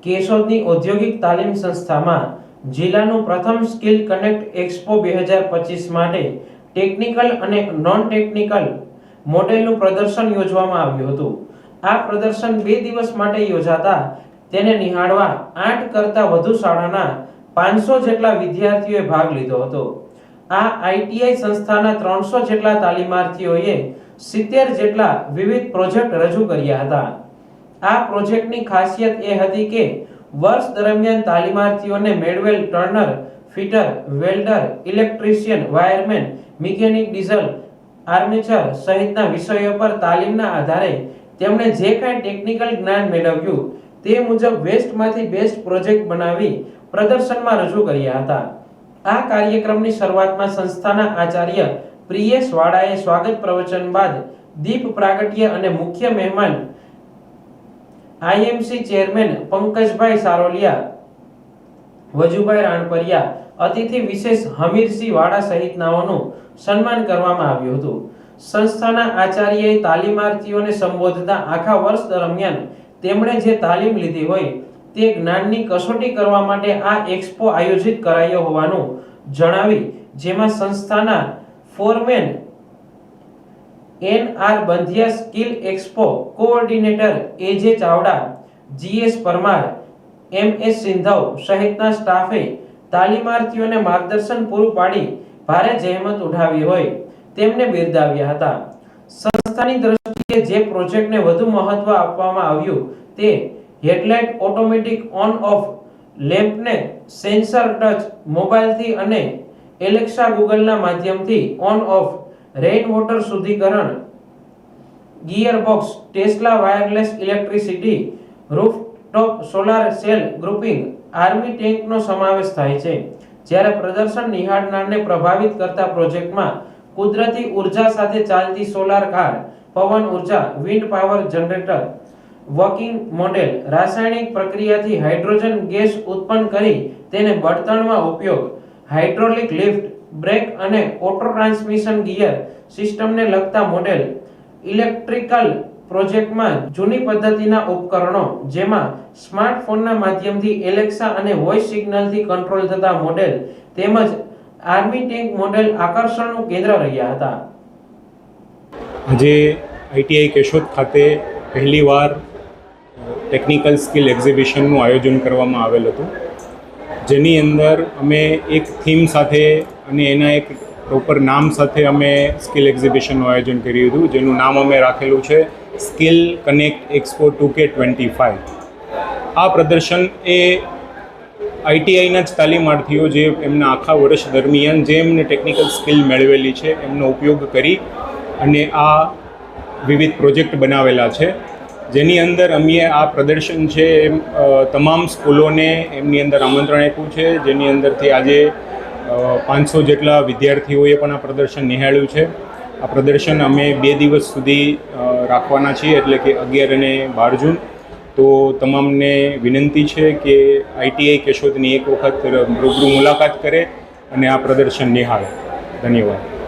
કેશોદની ઔદ્યોગિક તાલીમ સંસ્થામાં જિલ્લાનું પ્રથમ સ્કિલ કનેક્ટ એક્સપો 2025 માટે ટેકનિકલ અને નોન ટેકનિકલ મોડેલનું પ્રદર્શન યોજવામાં આવ્યું હતું। આ પ્રદર્શન 2 દિવસ માટે યોજાતા તેને નિહાળવા 8 કરતા વધુ શાળાના 500 જેટલા વિદ્યાર્થીઓએ ભાગ લીધો હતો। આ આઈટીઆઈ સંસ્થાના 300 જેટલા તાલીમાર્થીઓએ 70 જેટલા વિવિધ પ્રોજેક્ટ રજૂ કર્યા હતા। આ પ્રોજેક્ટની ખાસિયત એ હતી કે વર્ષ દરમિયાન તાલીમાર્થીઓને મેળવેલ Turner, fitter, welder, electrician, wireman, mechanic, diesel, armature સહિતના વિષયો પર તાલીમના આધારે તેમણે જે કાંઈ ટેકનિકલ જ્ઞાન મેળવ્યું તે મુજબ વેસ્ટમાંથી બેસ્ટ પ્રોજેક્ટ બનાવી પ્રદર્શનમાં રજૂ કર્યા હતા। આ કાર્યક્રમની શરૂઆતમાં સંસ્થાના આચાર્ય પ્રિયેશ વાળાએ સ્વાગત પ્રવચન બાદ દીપ પ્રાગટ્ય અને મુખ્ય મહેમાન આઈએમસી ચેરમેન પંકજભાઈ સારોલિયા, વજુભાઈ રાણપરિયા, અતિથિ વિશેષ હમીરસિંહ વાળા સહિતનાઓનું સન્માન કરવામાં આવ્યું હતું। સંસ્થાના આચાર્યએ તાલીમાર્થીઓને સંબોધતા આખા વર્ષ દરમિયાન તેમણે જે તાલીમ લીધી હોય તે જ્ઞાનની કસોટી કરવા માટે આ એક્સપો આયોજિત કરાયો હોવાનું જણાવી, જેમાં સંસ્થાના foreman NR Bandhiya, skill expo coordinator AJ Chavda, GS Parmar, MS Sindhav સહિતના સ્ટાફે તાલીમાર્થીઓને માર્ગદર્શન પૂરું પાડી ભારે જહેમત ઉઠાવી હોય તેમને બિરદાવ્યા હતા। સંસ્થાની દ્રષ્ટિએ જે પ્રોજેક્ટને વધુ મહત્વ આપવામાં આવ્યું તે હેડલાઇટ ઓટોમેટિક ઓન ઓફ લેમ્પને સેન્સર ટચ મોબાઈલથી અને એલેક્સા ગૂગલના માધ્યમથી ઓન ઓફ, રેઇન વોટર શુદ્ધિકરણ, gearbox, Tesla wireless electricity, rooftop solar cell grouping, army ટેન્કનો સમાવેશ થાય છે। જ્યારે પ્રદર્શન નિહાળનારને પ્રભાવિત કરતા પ્રોજેક્ટમાં કુદરતી ઉર્જા સાથે ચાલતી સોલાર કાર, પવન ઉર્જા, wind power generator, working model, રાસાયણિક પ્રક્રિયાથી હાઇડ્રોજન ગેસ ઉત્પન્ન કરી તેને બળતણમાં ઉપયોગ, હાઇડ્રોલિક લિફ્ટ, બ્રેક અને ઓટો ટ્રાન્સમિશન ગિયર સિસ્ટમને લગતા મોડેલ, ઇલેક્ટ્રિકલ પ્રોજેક્ટમાં જૂની પદ્ધતિના ઉપકરણો જેમાં સ્માર્ટફોનના માધ્યમથી એલેક્સા અને વોઇસ સિગ્નલથી કંટ્રોલ થતા મોડેલ તેમજ આર્મી ટેન્ક મોડેલ આકર્ષણનું કેન્દ્ર રહ્યા હતા। આજે આઈટીઆઈ કેશોદ ખાતે પહેલીવાર ટેકનિકલ સ્કિલ એક્ઝિબિશનનું આયોજન કરવામાં આવેલ હતું, જેની અંદર અમે એક થીમ સાથે અને એના એક પ્રોપર નામ સાથે અમે સ્કિલ એક્ઝિબિશનનું આયોજન કર્યું હતું, જેનું નામ અમે રાખેલું છે સ્કિલ કનેક્ટ એક્સપો 2K25। આ પ્રદર્શન એ આઈટીઆઈના જ તાલીમાર્થીઓ જે એમના આખા વર્ષ દરમિયાન જે એમને ટેકનિકલ સ્કિલ મેળવેલી છે એમનો ઉપયોગ કરી અને આ વિવિધ પ્રોજેક્ટ બનાવેલા છે, જેની અંદર અમે આ પ્રદર્શન છે તમામ સ્કૂલોને એમની અંદર આમંત્રણ આપ્યું છે, જેની અંદરથી આજે 500 જેટલા વિદ્યાર્થીઓએ પણ આ પ્રદર્શન નિહાળ્યું છે। આ પ્રદર્શન અમે 2 દિવસ સુધી રાખવાના છીએ, એટલે કે 11 અને 12 જૂન। તો તમામને વિનંતી છે કે આઈટીઆઈ કેશોદની એક વખત રૂબરૂ મુલાકાત કરે અને આ પ્રદર્શન નિહાળે। ધન્યવાદ।